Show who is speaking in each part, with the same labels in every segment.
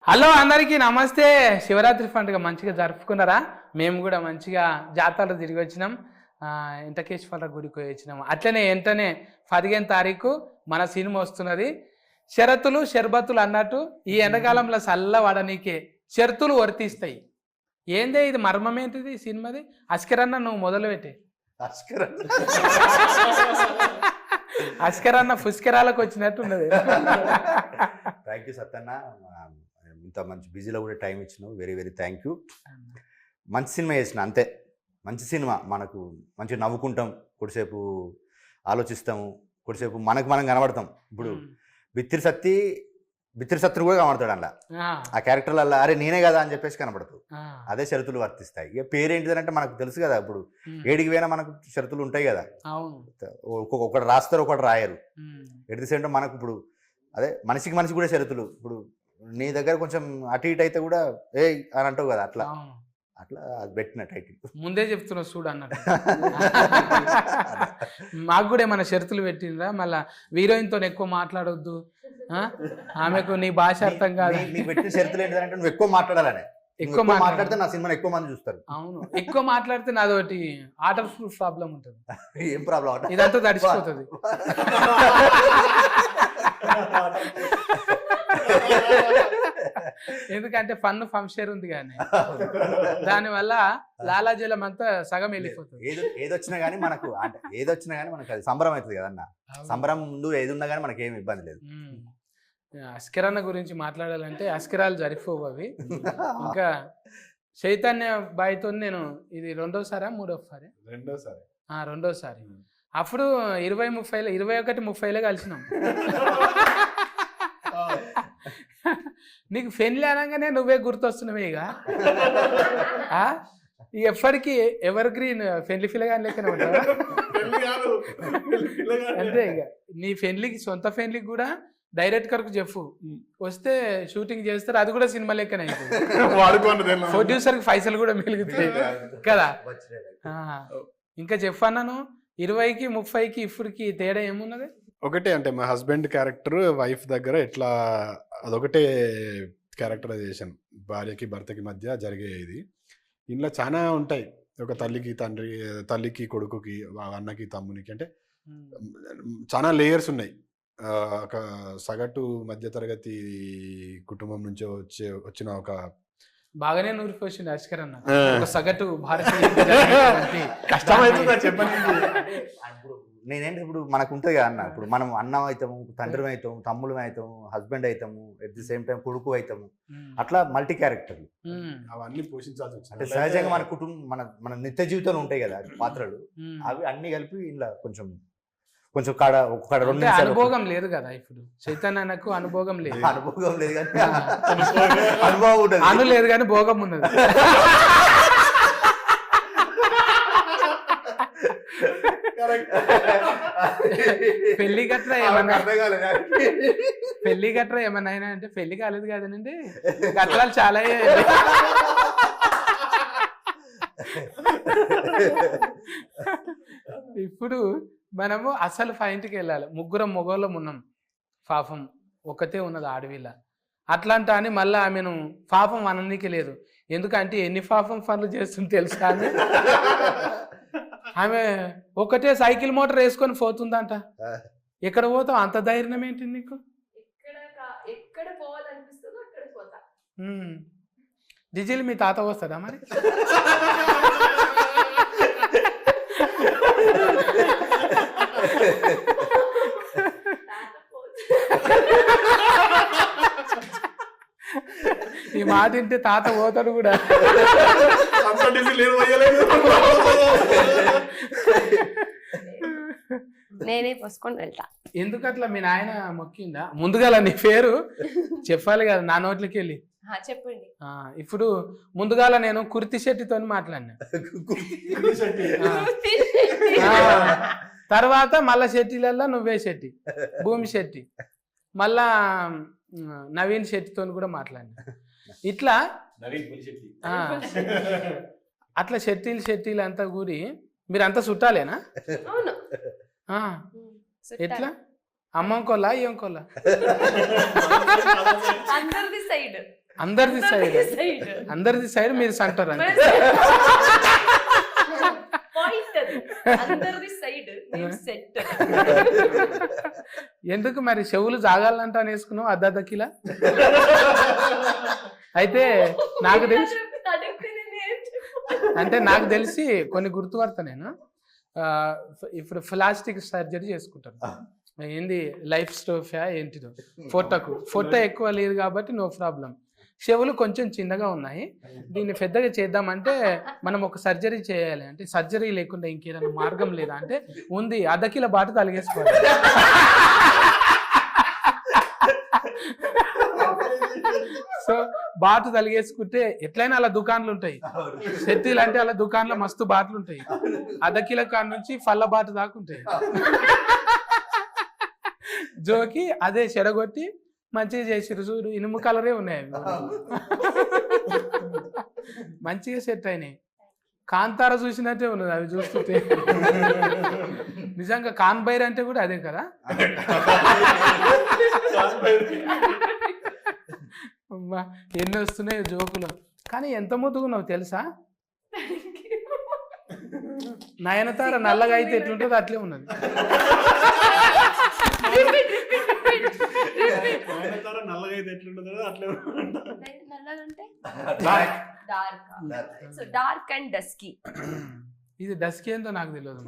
Speaker 1: Hello అందరికీ నమస్తే. శివరాత్రి పండుగ మంచిగా జరుపుకున్నారా? మేము కూడా మంచిగా జాతరలు తిరిగి వచ్చినాం. వెంకటేశ్వర గుడికి పోయి వచ్చినాం. అట్లనే వెంటనే 15వ తారీఖు మన సినిమా వస్తున్నది. షరతులు షర్బతులు అన్నట్టు ఈ ఎండాకాలంలో చల్ల వాడనీకే షరతులు వర్తిస్తాయి. ఏందే ఇది మర్మం ఏంటిది ఈ సినిమాది? అస్కరన్న నువ్వు మొదలుపెట్టే. అస్కరన్న పుష్కరాలకు వచ్చినట్టు ఉన్నది.
Speaker 2: థ్యాంక్ యూ సత్తన్న, ఇంత మంచి బిజీలో కూడా టైం ఇచ్చినావు. Very very thank you. మంచి సినిమా చేసిన అంతే. మంచి సినిమా, మనకు మంచిగా నవ్వుకుంటాం, కొద్దిసేపు ఆలోచిస్తాము, కొద్దిసేపు మనకు మనం కనబడతాం. ఇప్పుడు బిత్తిరి సత్తుని కూడా కనబడతాడు అలా, ఆ క్యారెక్టర్లలో అరే నేనే కదా అని చెప్పేసి కనబడతావు. అదే షరతులు వర్తిస్తాయి. ఇక పేరేంటిదంటే మనకు తెలుసు కదా, ఇప్పుడు ఏడికి పోయినా మనకు షరతులు ఉంటాయి కదా. ఒకటి రాస్తారు, ఒకటి రాయరు. ఎట్ ది సేమ్ టైం మనకు ఇప్పుడు అదే మనిషికి మనిషి కూడా షరతులు. ఇప్పుడు నీ దగ్గర కొంచెం అటు ఇటు అయితే కూడా ఏ అని అంటావు కదా, అట్లా అట్లా అది పెట్టిన టైటిల్
Speaker 1: ముందే చెప్తున్నా చూడు అన్నట్టు. మాకు కూడా ఏమైనా షరతులు పెట్టినరా? మళ్ళా హీరోయిన్తో ఎక్కువ మాట్లాడొద్దు, ఆమెకు నీ భాష అర్థం కాదు.
Speaker 2: నీకు పెట్టిన షరతులు ఏంటంటే నువ్వు ఎక్కువ మాట్లాడాలని. ఎక్కువ మాట్లాడితే నా సినిమాని ఎక్కువ మంది చూస్తారు.
Speaker 1: అవును, ఎక్కువ మాట్లాడితే నాదోటి ఆర్డర్ ప్రూఫ్ ప్రాబ్లం ఉంటుంది.
Speaker 2: ఏం ప్రాబ్లం?
Speaker 1: ఇదంతా తడిచిపోతుంది. ఎందుకంటే ఫన్ ఫంక్షన్ ఉంది కానీ దానివల్ల లాలాజలం అంతా సగం వెళ్ళిపోతుంది.
Speaker 2: ఏదొచ్చినా కానీ మనకు అంటే ఏదొచ్చినా కానీ మనకు అది సంబరం అవుతుంది కదన్న. సంబరం ముందు ఏది ఉన్నా కానీ మనకి ఏమి ఇబ్బంది లేదు.
Speaker 1: అస్కరన్న గురించి మాట్లాడాలంటే అస్కరాలు జరిపోవు అవి. ఇంకా చైతన్య బాయ్తో నేను ఇది రెండోసారి అప్పుడు 21-30లో కలిసినాం. నీకు పెళ్ళి అనగానే నువ్వే గుర్తొస్తున్నావే. ఇక ఎప్పటికీ ఎవర్ గ్రీన్ పెళ్లి పిల్లగాని లెక్కనే ఉంటావా? అంతే. ఇక నీ పెళ్లికి సొంత పెళ్లికి కూడా డైరెక్టర్కు చెప్పు, వస్తే షూటింగ్ చేస్తారు, అది కూడా సినిమా లెక్కనే అవుతుంది. ప్రొడ్యూసర్కి పైసలు కూడా మిగులుతాయి కదా. ఇంకా చెప్పన్నాను 20కి 30కి ఇప్పటికి తేడా ఏమున్నది?
Speaker 3: ఒకటే, అంటే మా హస్బెండ్ క్యారెక్టర్ వైఫ్ దగ్గర ఎట్లా అదొకటే క్యారెక్టరైజేషన్. భార్యకి భర్తకి మధ్య జరిగే ఇది. ఇంట్లో చాలా ఉంటాయి. ఒక తల్లికి తండ్రి, తల్లికి కొడుకుకి, అన్నకి తమ్మునికి, అంటే చాలా లేయర్స్ ఉన్నాయి. ఒక సగటు మధ్యతరగతి కుటుంబం నుంచి వచ్చిన ఒక
Speaker 1: బాగానే నూరిపోయింది అస్కరన్న. ఒక సగటు భారతీయ
Speaker 2: నేనేంటి ఇప్పుడు మనకు ఉంటుంది కదా అన్న, ఇప్పుడు మనం అన్నం అవుతాము, తండ్రి అవుతాము, తమ్ముడు అవుతాము, హస్బెండ్ అవుతాము, ఎట్ ది సేమ్ టైం కొడుకు అవుతాము. అట్లా మల్టీ క్యారెక్టర్లు
Speaker 3: అవన్నీ పోషించాల్సి వచ్చింది.
Speaker 2: అంటే సహజంగా మన కుటుంబం మన నిత్య జీవితంలో ఉంటాయి కదా పాత్రలు, అవి అన్ని కలిపి ఇలా కొంచెం ఒక 2 నిమిషాలు.
Speaker 1: అనుభవం లేదు కదా ఇప్పుడు చైతన్యకు, అనుభవం లేదు.
Speaker 2: అనుభవం లేదు కానీ అనుభవం ఉంటుంది.
Speaker 1: అను లేదు కానీ భోగం ఉన్నది. పెళ్లి గట్రా ఏమన్నా అయినా అంటే పెళ్లి కాలేదు కదనండి, గట్రాలు చాలా. ఇప్పుడు మనము అసలు పాయింట్కి వెళ్ళాలి. ముగ్గురం మొగోళ్ళం ఉన్నాం, పాపం ఒకతే ఉన్నది ఆడవిల్ల. అట్లాంటా అని మళ్ళీ ఆమెను పాపం అననీకి లేదు. ఎందుకంటే ఎన్ని పాపం పనులు చేస్తుంది తెలుసా ఆమె. ఆమె ఒకటే సైకిల్ మోటార్ వేసుకొని పోతుందంట. ఎక్కడ పోతావు? అంత ధైర్యం ఏంటి నీకు? డిజిల్ మీ తాత వస్తుందా మరి? ఈ మాట వింటే తాత పోతాడు కూడా.
Speaker 4: నేనే పోసుకొని వెళ్తా.
Speaker 1: ఎందుకట్లా? మీ నాయన మొక్కిందా? ముందుగా నీ పేరు చెప్పాలి కదా నా నోట్లకి వెళ్ళి.
Speaker 4: చెప్పండి.
Speaker 1: ఇప్పుడు ముందుగాల నేను కుర్తి శెట్టితో మాట్లాడినా, తర్వాత మళ్ళా శెట్టిలల్లా నువ్వే శెట్టి, భూమి శెట్టి, మళ్ళా నవీన్ శెట్టితో కూడా మాట్లాడినా. ఇట్లా అట్లా శెట్టీలు అంతా కూడి మీరంతా చుట్టాలేనా? ఎట్లా? అమ్మంకోలా ఇంకోలా?
Speaker 4: అందరిది సైడ్.
Speaker 1: అందరిది సైడ్
Speaker 4: సైడ్
Speaker 1: అందరిది సైడ్ మీరు సెంటర్ అంతే
Speaker 4: పాయింట్ అది అందరిది సైడ్ నేను సెట్
Speaker 1: ఎందుకు మరి చెవులు జాగాలంట వేసుకున్నావు అర్ధ కిలా అయితే నాకు తెలిసి అంటే నాకు తెలిసి కొన్ని గుర్తుపడతా నేను ఇప్పుడు ప్లాస్టిక్ సర్జరీ చేసుకుంటాను ఏంది లైఫ్ స్టోఫా ఏంటిదో ఫోటో ఎక్కువ లేదు కాబట్టి నో ప్రాబ్లం చెవులు కొంచెం చిన్నగా ఉన్నాయి దీన్ని పెద్దగా చేద్దామంటే మనం ఒక సర్జరీ చేయాలి అంటే సర్జరీ లేకుండా ఇంకేదైనా మార్గం లేదా అంటే ఉంది అర్ధ కిలో బాట తలిగేసుకోవాలి సో బాటు తలిగేసుకుంటే ఎట్లయినా అలా దుకాన్లు ఉంటాయి సెట్టీలు అంటే అలా దుకాన్లో మస్తు బాటలు ఉంటాయి అర్ధ కిలో కాడ నుంచి ఫల్ల బాట దాకా ఉంటాయి జోకి అదే చెడగొట్టి మంచిగా చేసిరు చూడు ఇనుము కలరే ఉన్నాయి మంచిగా సెట్ అయినాయి కాంతార చూసినట్టే ఉన్నది అవి చూస్తుంటే నిజంగా కాన్బైర్ అంటే కూడా అదే కదా అమ్మా ఎన్ని వస్తున్నాయి జోకులు కానీ ఎంత ముద్దుగున్నావు తెలుసా నయనతార నల్లగా అయితే ఎట్లుంటుందో అట్లే ఉన్నది
Speaker 3: నల్లగా అయితే ఎట్లుంటుందో అట్లే
Speaker 4: డార్క్ అండ్ డస్కీ
Speaker 1: ఇది డస్కీ ఏందో నాకు తెలియదు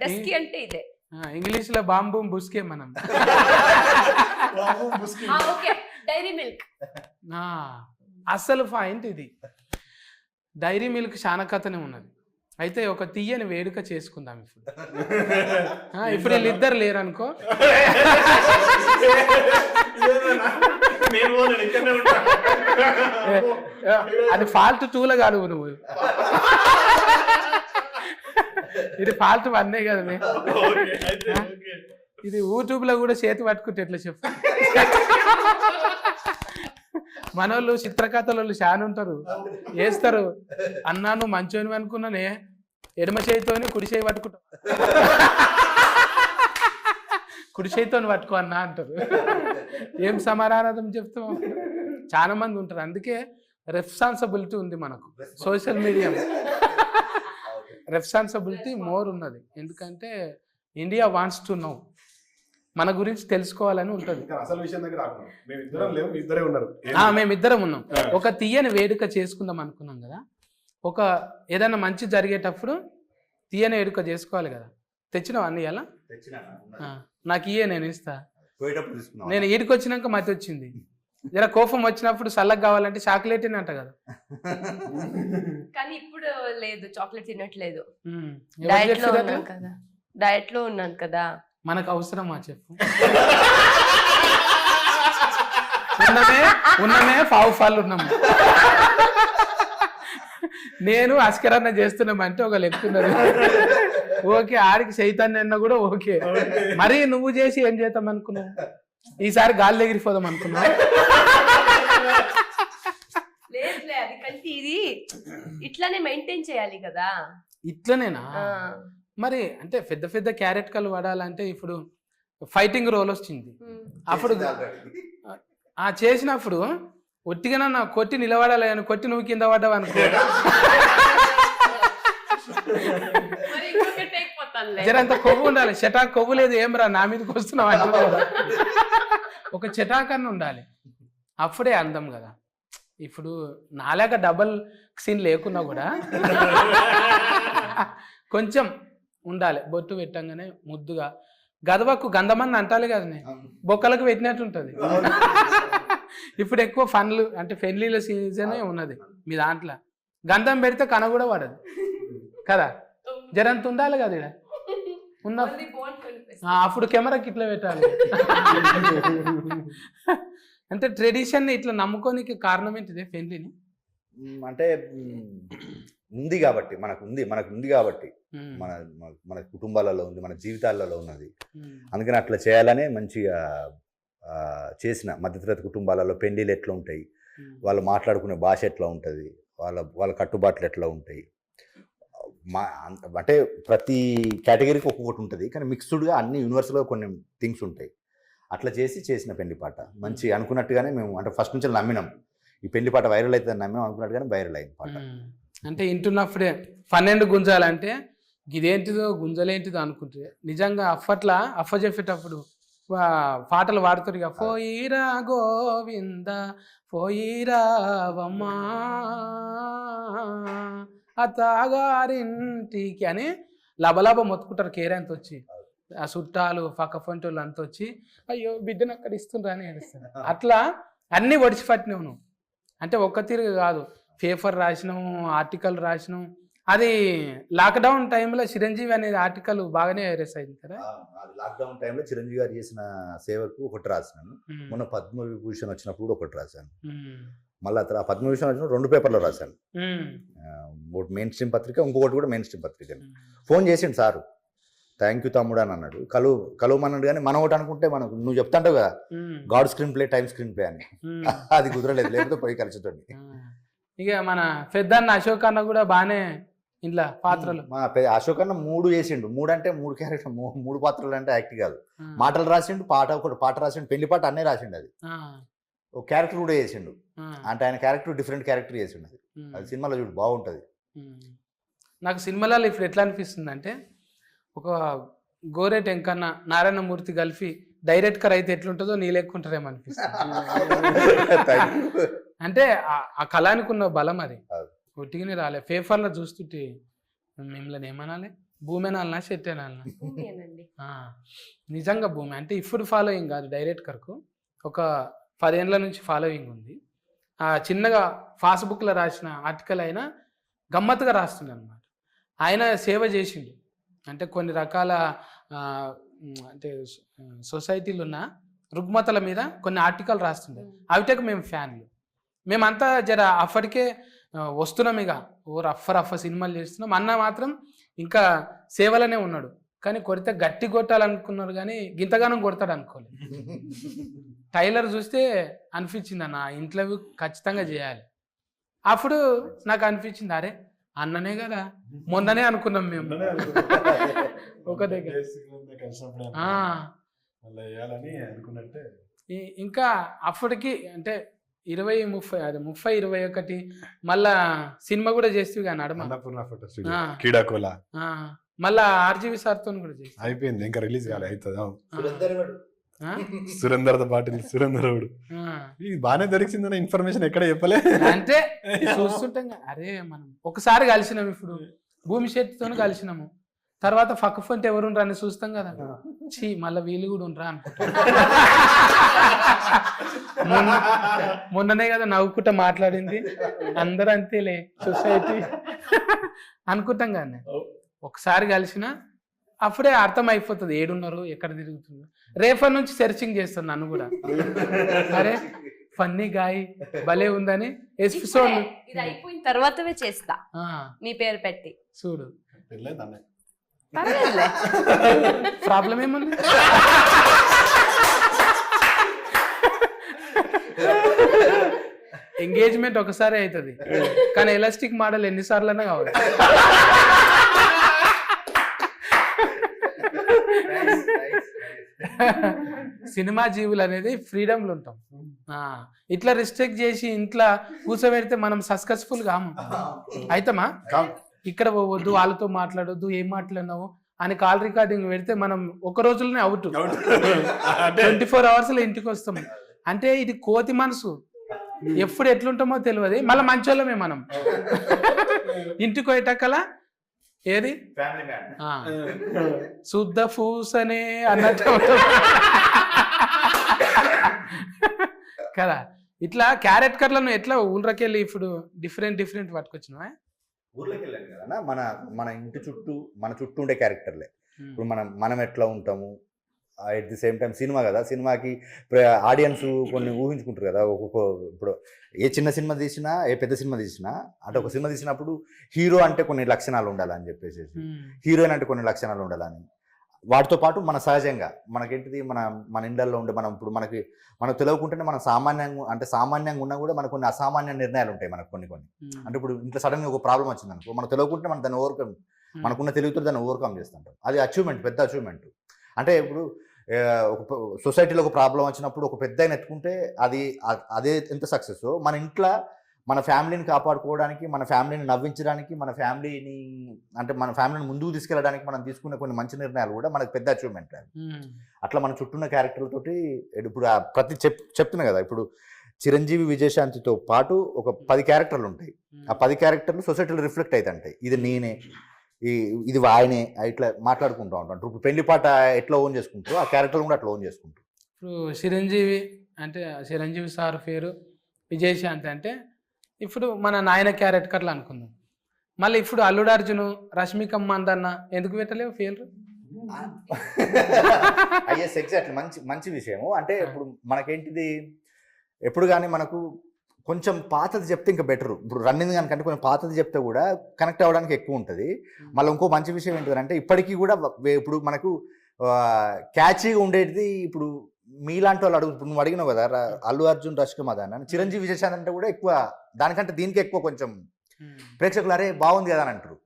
Speaker 4: డస్కీ అంటే ఇదే
Speaker 1: ఇంగ్లీష్ లో బాంబు బుస్కే మనం
Speaker 4: ఓకే డైరీ మిల్క్
Speaker 1: అసలు పాయింట్ ఇది డైరీ మిల్క్ చాలా కథనే ఉన్నది అయితే ఒక తీయని వేడుక చేసుకుందాం ఇప్పుడు వీళ్ళిద్దరు లేరనుకో అది ఫాల్ట్ 2లో కాదు నువ్వు ఇది ఫాల్ట్ 1 కదా ఇది యూట్యూబ్ లో కూడా చేతి పట్టుకుంటే ఎట్లా చెప్పు మనోళ్ళు చిత్రకథలు చాలా ఉంటారు వేస్తారు అన్నా నువ్వు మంచోని అనుకున్నానే ఎడమ చేతితోని కుడి చేయి పట్టుకుంటా కుడి చేతితోని పట్టుకో అన్నా అంటారు ఏం సమాధానం చెప్తాం చాలా మంది ఉంటారు అందుకే రెస్పాన్సిబిలిటీ ఉంది మనకు సోషల్ మీడియా రెస్పాన్సిబిలిటీ మోర్ ఉన్నది ఎందుకంటే ఇండియా వాంట్స్ టు నో మన గురించి తెలుసుకోవాలని ఉంటుంది
Speaker 3: అసలు విషయం దగ్గర మేమిద్దరే ఉన్నారు
Speaker 1: మేమిద్దరం ఉన్నాం ఒక తీయని వేడుక చేసుకుందాం అనుకున్నాం కదా ఒక ఏదైనా మంచి జరిగేటప్పుడు తీయని వేడుక చేసుకోవాలి కదా తెచ్చినావు అన్ని ఎలా నాకు ఇయ్యే నేను ఇస్తా నేను ఈడికి వచ్చినాక మతి వచ్చింది జర కోపం వచ్చినప్పుడు చల్లగా కావాలంటే చాక్లెట్ అంట కదా
Speaker 4: కానీ ఇప్పుడు లేదు చాక్లెట్ తినట్లేదు
Speaker 1: ఎవరు
Speaker 4: డయట్ లో
Speaker 1: చెప్పారు
Speaker 4: ఉన్నాను
Speaker 1: అట్లా?
Speaker 4: కదా డయట్ లో ఉన్నాను కదా
Speaker 1: మనకు అవసరమా చెప్పు ఉన్నమే పావు ఉన్నాము నేను అస్కరన్న చేస్తున్నామంటే ఒక లెక్కున్నది ఓకే ఆడికి చైతన్య కూడా ఓకే మరి నువ్వు చేసి ఏం చేద్దాం అనుకున్నావు ఈసారి గాలి ఎగిరిపోదాం అనుకున్నావు
Speaker 4: లేదులే అది కంటే ఇది ఇట్లానే మెయింటైన్ చేయాలి కదా
Speaker 1: ఇట్లనేనా మరి అంటే పెద్ద పెద్ద క్యారెట్ కలు వాడాలంటే ఇప్పుడు ఫైటింగ్ రోల్ వచ్చింది అప్పుడు చేసినప్పుడు ఒట్టిగా నా కొట్టి నిలబడాలి అని కొట్టి నువ్వు కింద పడ్డావు అనుకో జరంత కొవ్వు ఉండాలి చటాక్ కొవ్వు లేదు ఏం రా నా మీదకి వస్తున్నావు అంటే ఒక చటాకన్న ఉండాలి అప్పుడే అందం కదా ఇప్పుడు నాలాగా డబల్ సీన్ లేకున్నా కూడా కొంచెం ఉండాలి బొట్టు పెట్టంగానే ముద్దుగా గదవకు గంధమని అంటాలి కదా బొక్కలకు పెట్టినట్టు ఉంటుంది ఇప్పుడు ఎక్కువ ఫన్లు అంటే పెళ్లిళ్ళ సీజనే ఉన్నది మీ దాంట్లో గంధం పెడితే కన కూడా పడదు కదా జరంత ఉండాలి కదా ఇక్కడ ఉన్న అప్పుడు కెమెరాకి ఇట్లా పెట్టాలి అంటే ట్రెడిషన్ ఇట్లా నమ్ముకోనికి కారణం ఏంటిది పెళ్లిని
Speaker 2: అంటే ఉంది కాబట్టి మనకు ఉంది కాబట్టి మన మన కుటుంబాలలో ఉంది మన జీవితాలలో ఉన్నది అందుకని అట్లా చేయాలనే మంచిగా చేసిన మధ్యతరగతి కుటుంబాలలో పెళ్లిళ్ళు ఎట్లా ఉంటాయి వాళ్ళు మాట్లాడుకునే భాష ఎట్లా ఉంటుంది వాళ్ళ కట్టుబాట్లు ఎట్లా ఉంటాయి అంటే ప్రతి కేటగిరీకి ఒక్కొక్కటి ఉంటుంది కానీ మిక్స్డ్గా అన్ని యూనివర్సల్గా కొన్ని థింగ్స్ ఉంటాయి అట్లా చేసిన పెళ్లిపాట మంచి అనుకున్నట్టుగానే మేము అంటే ఫస్ట్ నుంచి నమ్మినాం ఈ పెళ్లిపాట వైరల్ అవుతుంది నమ్మినాం అనుకున్నట్టుగానే వైరల్ అయింది పాట.
Speaker 1: అంటే వింటున్నప్పుడే 12 గుంజాలంటే ఇదేంటిదో గుంజలేంటిదో అనుకుంటే నిజంగా అప్పట్లో అఫ చెప్పేటప్పుడు పాటలు పాడుతారు ఇక పోయిరా గోవింద పోయిరావమ్మా అత్తగారింటికి అని లబలబ మొత్తుకుంటారు కేరంత వచ్చి ఆ చుట్టాలు పక్క పంటోళ్ళు అంత వచ్చి అయ్యో బిడ్డను అక్కడ ఇస్తుండ్రా అని ఏడుస్తారు. అట్లా అన్నీ ఒడిచిపట్టినావు నువ్వు. అంటే ఒక్క తీరు కాదు, పేపర్ రాసినాము, ఆర్టికల్ రాసినాము. అది లాక్డౌన్ టైంలో చిరంజీవి అనేది ఆర్టికల్ బాగానే వైరస్ అయింది కదా.
Speaker 2: లాక్డౌన్ టైంలో చిరంజీవి గారు చేసిన సేవకు ఒకటి రాసినాను. మొన్న పద్మవిభూషణ్ వచ్చినప్పుడు కూడా ఒకటి రాశాను. మళ్ళీ అతను ఆ పద్మవిభూషణ్ వచ్చిన 2 పేపర్లు రాశాను. ఒకటి మెయిన్ స్ట్రీమ్ పత్రిక, ఇంకొకటి కూడా మెయిన్ స్ట్రీమ్ పత్రిక. ఫోన్ చేసిండు సారు, థ్యాంక్ యూ తమ్ముడు అని అన్నాడు. కలువమన్నాడు. కానీ మనం ఒకటి అనుకుంటే మనకు నువ్వు చెప్తాంటావు కదా God screen play time screen play అని, అది కుదరలేదు, లేకపోతే పోయి కలిసిటండి.
Speaker 1: ఇక మన పెద్దన్న అశోక్ అన్న కూడా బాగానే ఇంట్లో పాత్రలు
Speaker 2: మా అశోక్ అన్న 3 చేసిండు. 3 అంటే 3 క్యారెక్టర్, 3 పాత్రలు అంటే యాక్ట్ కాదు. మాటలు రాసిండు, ఒకటి పాట రాసిండు, పెళ్లి పాట అన్నీ రాసిండు. అది ఒక క్యారెక్టర్ కూడా చేసిండు. అంటే ఆయన క్యారెక్టర్ డిఫరెంట్ క్యారెక్టర్ చేసిండు. అది సినిమాలో చూడు బాగుంటుంది.
Speaker 1: నాకు సినిమాలలో ఇప్పుడు ఎట్లా అనిపిస్తుంది అంటే ఒక గోరెట్ ఎంకన్న నారాయణమూర్తి కలిపి డైరెక్టర్ అయితే ఎట్లుంటుందో నీ లెక్కుంటారేమో అనిపిస్తుంది. అంటే ఆ కళానికి ఉన్న బలం అది ఒట్టిగానే రాలే. పేపర్లో చూస్తుంటే మిమ్మల్ని ఏమనాలి, భూమి అనాలనా చెట్టు అనాలనా? నిజంగా భూమి అంటే ఇప్పుడు ఫాలోయింగ్ కాదు, డైరెక్టర్కు ఒక 10 ఏళ్ళ నుంచి ఫాలోయింగ్ ఉంది. ఆ చిన్నగా ఫాస్బుక్లో రాసిన ఆర్టికల్ అయినా గమ్మత్తుగా రాస్తుండే అనమాట. ఆయన సేవ చేసిండు. అంటే కొన్ని రకాల అంటే సొసైటీలు ఉన్న రుగ్మతల మీద కొన్ని ఆర్టికల్ రాస్తుండే. అవిటకు మేము ఫ్యాన్లు. మేమంతా జర అప్పటికే వస్తున్నాం, ఇక ఓ రఫ్ సినిమాలు చేస్తున్నాం. అన్న మాత్రం ఇంకా సేవలనే ఉన్నాడు. కానీ కొడితే గట్టి కొట్టాలనుకున్నారు, కానీ గింతగానం కొడతాడు అనుకోలేదు. టైలర్ చూస్తే అనిపించింది అన్న ఇంటర్వ్యూ ఖచ్చితంగా చేయాలి. అప్పుడు నాకు అనిపించింది, అరే అన్ననే కదా, మొన్ననే అనుకున్నాం మేము ఒక దగ్గర. ఇంకా అప్పటికి అంటే 30-21 మళ్ళా సినిమా కూడా చేస్తేవి కానీ అడమ మళ్ళా ఆర్జీవి సార్తో కూడా చేసి
Speaker 3: అయిపోయింది, ఇంకా రిలీజ్ కాలే. అవుతుంది సురేందర్తో పాటు సురేందరుడు ఇది బాగానే దొరికిందన్న ఇన్ఫర్మేషన్ ఎక్కడ చెప్పలే.
Speaker 1: అంటే చూస్తుంటాం అరే మనం ఒకసారి కలిసినాము, ఇప్పుడు భూమి శెట్టితో కలిసినాము, తర్వాత పక్క ఫంట్ ఎవరు అని చూస్తాం కదా, చీ మళ్ళీ వీళ్ళు కూడా ఉండరా అనుకుంటా. మొన్ననే కదా నవ్వుకుంటా మాట్లాడింది, అందరూ అంతేలే సొసైటీ అనుకుంటాం కానీ ఒకసారి కలిసిన అప్పుడే అర్థం అయిపోతుంది ఏడున్నారు, ఎక్కడ తిరుగుతున్నారు. రేపటి నుంచి సెర్చింగ్ చేస్తాను నన్ను కూడా, అరే ఫన్నీ గాయ భలే ఉందని. ఎపిసోడ్
Speaker 4: ఇది అయిపోయిన తర్వాతవే చేస్తా మీ పేరు పెట్టి
Speaker 1: చూడు.
Speaker 4: పర్వాలేదులే,
Speaker 1: ప్రాబ్లం ఏముంది. ఎంగేజ్మెంట్ ఒకసారి అవుతుంది, కానీ ఎలాస్టిక్ మోడల్ ఎన్నిసార్లైనా కావాలి. సినిమా జీవులు అనేది ఫ్రీడమ్లు ఉంటాం. ఇట్లా రిస్ట్రిక్ట్ చేసి ఇంట్లో కూర్చోబెడితే మనం సక్సెస్ఫుల్ కాము. అయితమా ఇక్కడ పోవద్దు, వాళ్ళతో మాట్లాడొద్దు, ఏం మాట్లాడినావు అని కాల్ రికార్డింగ్ పెడితే మనం ఒక రోజులోనే అవుట్. 24 అవర్స్లో ఇంటికి వస్తాం. అంటే ఇది కోతి మనసు, ఎప్పుడు ఎట్లుంటామో తెలియదు. మళ్ళీ మంచోళ్ళమే మనం. ఇంటికి పోయేటక్కల ఏది శుద్ధ పూసనే అన్నట్టు కదా. ఇట్లా క్యారెక్టర్లను ఎట్లా ఊళ్ళకెళ్ళి ఇప్పుడు డిఫరెంట్ పట్టుకొచ్చినావా?
Speaker 2: ఊర్లోకి వెళ్ళాను కదా, మన ఇంటి చుట్టూ మన చుట్టూ ఉండే క్యారెక్టర్లే. ఇప్పుడు మనం ఎట్లా ఉంటాము, at the same time cinema కదా, సినిమాకి ఆడియన్స్ కొన్ని ఊహించుకుంటారు కదా. ఇప్పుడు ఏ చిన్న సినిమా తీసినా ఏ పెద్ద సినిమా తీసినా, అంటే ఒక సినిమా తీసినప్పుడు హీరో అంటే కొన్ని లక్షణాలు ఉండాలని చెప్పేసి, హీరోయిన్ అంటే కొన్ని లక్షణాలు ఉండాలని, వాటితో పాటు మన సహజంగా మనకేంటిది మన ఇండ్లలో ఉండే ఇప్పుడు మనకు తెలియకుంటేనే మనం సామాన్యంగా ఉన్నా కూడా మనకు కొన్ని అసామాన్య నిర్ణయాలు ఉంటాయి మనకు కొన్ని. అంటే ఇప్పుడు ఇంట్లో సడన్గా ఒక ప్రాబ్లం వచ్చింది అనుకో, మనం తెలియకుంటే మనం దాన్ని మనకున్న తెలివితో దాన్ని ఓవర్కమ్ చేస్తుంటాం. అది అచీవ్మెంట్, పెద్ద అచీవ్మెంట్. అంటే ఇప్పుడు ఒక సొసైటీలో ఒక ప్రాబ్లం వచ్చినప్పుడు ఒక పెద్ద ఆయన ఎత్తుకుంటే అదే ఎంత సక్సెస్. మన ఇంట్లో మన ఫ్యామిలీని కాపాడుకోవడానికి, మన ఫ్యామిలీని నవ్వించడానికి, మన ఫ్యామిలీని ముందుకు తీసుకెళ్ళడానికి మనం తీసుకునే కొన్ని మంచి నిర్ణయాలు కూడా మనకు పెద్ద అచీవ్మెంట్. అట్లా మన చుట్టూన్న క్యారెక్టర్లతోటి ఇప్పుడు ప్రతి చెప్తున్నా కదా, ఇప్పుడు చిరంజీవి విజయశాంతితో పాటు ఒక 10 క్యారెక్టర్లు ఉంటాయి. ఆ 10 క్యారెక్టర్లు సొసైటీలో రిఫ్లెక్ట్ అవుతుంటాయి. ఇది నేనే, ఇది ఆయనే, ఇట్లా మాట్లాడుకుంటూ ఉంటాం. ఇప్పుడు పెళ్లి పాట ఎట్లా ఓన్ చేసుకుంటారో ఆ క్యారెక్టర్లు కూడా అట్లా ఓన్ చేసుకుంటారు.
Speaker 1: ఇప్పుడు చిరంజీవి అంటే చిరంజీవి సార్ పేరు విజయశాంతి అంటే ఇప్పుడు మన నాయన క్యారెక్టర్లు అనుకుందాం. మళ్ళీ ఇప్పుడు అల్లుడు అర్జును, రష్మిక మందన్న ఎందుకు పెట్టలేవు పేరు?
Speaker 2: అయ్యస్ ఎగ్జాక్ట్లీ, మంచి విషయము. అంటే ఇప్పుడు మనకేంటిది, ఎప్పుడు కానీ మనకు కొంచెం పాతది చెప్తే ఇంకా బెటర్. ఇప్పుడు రన్నింగ్ కనుకంటే కొంచెం పాతది చెప్తే కూడా కనెక్ట్ అవ్వడానికి ఎక్కువ ఉంటుంది. మళ్ళీ ఇంకో మంచి విషయం ఏంటంటే ఇప్పటికీ కూడా ఇప్పుడు మనకు క్యాచీగా ఉండేది. ఇప్పుడు మీలాంటి వాళ్ళు ఇప్పుడు నువ్వు అడిగినావు కదా, అల్లు అర్జున్, రష్మిక మందన్న, చిరంజీవి విజయశాంతి అంటే కూడా ఎక్కువ దానికంటే దీనికి ఎక్కువ కొంచెం ప్రేక్షకులు అరే బాగుంది కదా అని అంటారు.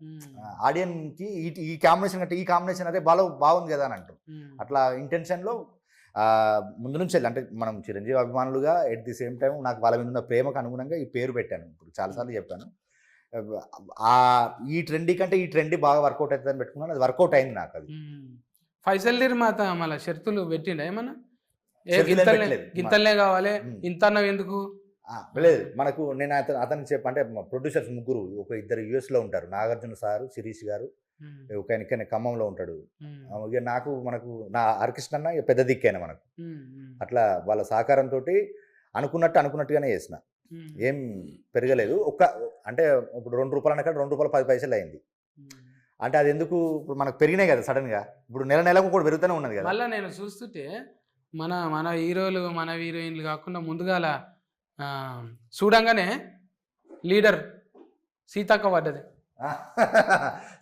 Speaker 2: ఆడియన్స్కి ఈ కాంబినేషన్ కంటే ఈ కాంబినేషన్ అరే బాగుంది కదా అని అంటారు. అట్లా ఇంటెన్షన్లో ముందు నుంచి అంటే మనం చిరంజీవి అభిమానులుగా ఎట్ ది సేమ్ టైం నాకు వాళ్ళ మీద ఉన్న ప్రేమకు అనుగుణంగా ఈ పేరు పెట్టాను. ఇప్పుడు చాలాసార్లు చెప్పాను, ఈ ట్రెండీ కంటే ఈ ట్రెండీ బాగా వర్కౌట్ అవుతుందని పెట్టుకున్నాను. అది వర్కౌట్ అయింది నాకు. అది
Speaker 1: ఫైసల్ నిర్మాత మళ్ళీ షరతులు పెట్టిండ ఏమన్నా? గింతలే కావాలి, ఇంత అన్నవి ఎందుకు
Speaker 2: లేదు. మనకు నేను అతనికి చెప్పంటే ప్రొడ్యూసర్స్ ముగ్గురు, ఒక 2 US ఉంటారు, నాగార్జున సారు, శిరీష్ గారు, ఒక ఆయన ఖమ్మంలో ఉంటాడు. ఇక మనకు నా హరికృష్ణ అన్న పెద్ద దిక్కైనా మనకు. అట్లా వాళ్ళ సహకారంతో అనుకున్నట్టుగానే చేసిన, ఏం పెరగలేదు. అంటే ఇప్పుడు ₹2 అన్నక్కడ ₹2.10 అయింది. అంటే అది ఎందుకు, ఇప్పుడు మనకు పెరిగినాయి కదా సడన్గా. ఇప్పుడు నెలకు కూడా పెరుగుతూనే ఉన్నది కదా.
Speaker 1: మళ్ళీ నేను చూస్తుంటే మన హీరోలు, మన హీరోయిన్లు కాకుండా ముందుగాల చూడంగానే లీడర్ సీతక్క పడ్డది.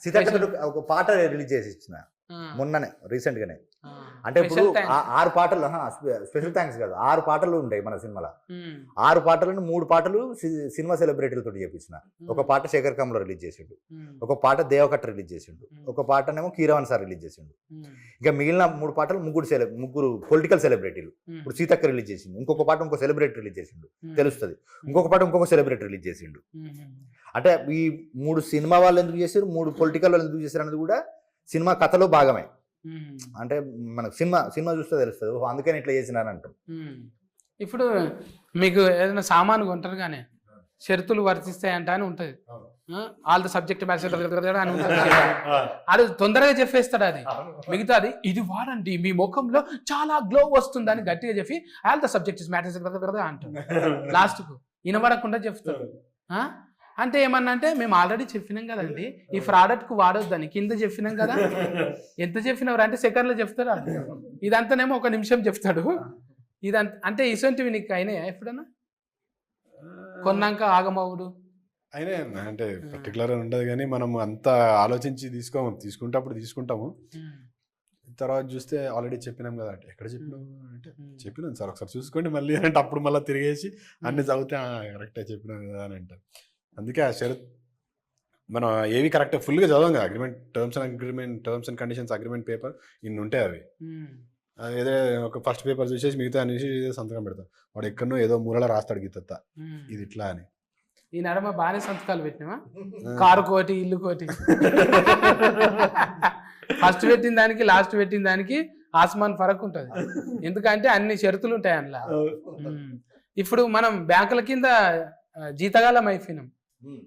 Speaker 2: సీతక్క ఒక పాట రిలీజ్ చేసి ఇచ్చిన మొన్ననే, రీసెంట్గానే. అంటే ఇప్పుడు 6 పాటలు, స్పెషల్ థ్యాంక్స్ కాదు, 6 పాటలు ఉంటాయి మన సినిమాలో. 6 పాటలను 3 పాటలు సినిమా సెలబ్రిటీలతో చేపించిన. ఒక పాట శేఖర్ కమ్లో రిలీజ్ చేసిండు, ఒక పాట దేవకట్ట రిలీజ్ చేసిండు, ఒక పాటనేమో కీరవాణి సార్ రిలీజ్ చేసిండు. ఇంకా మిగిలిన 3 పాటలు ముగ్గురు పొలిటికల్ సెలబ్రిటీలు. ఇప్పుడు సీతక్క రిలీజ్ చేసిండు, ఇంకొక పాట ఇంకో సెలబ్రిటీ రిలీజ్ చేసిండు, తెలుస్తుంది. ఇంకొక పాట ఇంకొక సెలబ్రిటీ రిలీజ్ చేసిండు. అంటే ఈ 3 సినిమా వాళ్ళు ఎందుకు చేశారు, 3 పొలిటికల్ వాళ్ళు ఎందుకు చేశారు అనేది కూడా సినిమా కథలో భాగమే. అంటే మనకు సినిమా చూస్తే తెలుస్తుంది, అందుకని ఇట్లా చేసినారు అంటాం.
Speaker 1: ఇప్పుడు మీకు ఏదైనా సామాను కొంటారు కానీ షరతులు వర్తిస్తాయంట అని ఉంటుంది. ఆల్ ద సబ్జెక్ట్ మ్యాచ్ అని ఉంటుంది. అది తొందరగా చెప్పేస్తాడు. అది మిగతాది ఇది వాడండి మీ ముఖంలో చాలా గ్లో వస్తుందని గట్టిగా చెప్పి ఆల్ ద సబ్జెక్ట్ మ్యాటర్స్ అంటుంది. లాస్ట్కు వినబడకుండా చెప్తాడు. అంటే ఏమన్నా అంటే మేము ఆల్రెడీ చెప్పినాం కదండి ఈ ప్రోడక్ట్కు వాడొద్దని, కింద చెప్పినాం కదా. ఎంత చెప్పినవారు అంటే సెకండ్లో చెప్తారు. ఇదంతానేమో 1 నిమిషం చెప్తాడు. ఇదంతా అంటే ఇసొంటివి నీకు అయినాయా ఎప్పుడన్నా? కొన్నాక ఆగమవుడు
Speaker 3: అయినా అంటే పర్టికులర్ ఉండదు కానీ మనం అంత ఆలోచించి తీసుకుంటప్పుడు తీసుకుంటాము. తర్వాత చూస్తే ఆల్రెడీ చెప్పినాం కదా అంటే ఎక్కడ చెప్పినాం అంటే చెప్పినాం సార్ ఒకసారి చూసుకోండి మళ్ళీ అంటే అప్పుడు మళ్ళీ తిరిగేసి అన్ని చదివితే కరెక్ట్గా చెప్పినాం కదా అని అంటారు. అందుకే ఆ షరత్ మనం ఏవి కరెక్ట్గా ఫుల్గా చదవం కదా. Terms and conditions agreement paper ఇన్ని ఉంటాయి. అవి ఏదో ఒక ఫస్ట్ పేపర్ చూసేసి మిగతా అనేసి సంతకం పెడతాం. వాడు ఎక్కడనో ఏదో మూలలో రాస్తాడు గీత ఇది ఇట్లా అని.
Speaker 1: ఈ నడమ బాగానే సంతకాలు పెట్టినావా? కారు కోటి, ఇల్లు కోటి. ఫస్ట్ పెట్టిన దానికి లాస్ట్ పెట్టిన దానికి ఆస్మాన్ ఫరక్ ఉంటుంది. ఎందుకంటే అన్ని షరతులు ఉంటాయి అందులో. ఇప్పుడు మనం బ్యాంకుల కింద జీతగాలం అయిపోయినాం,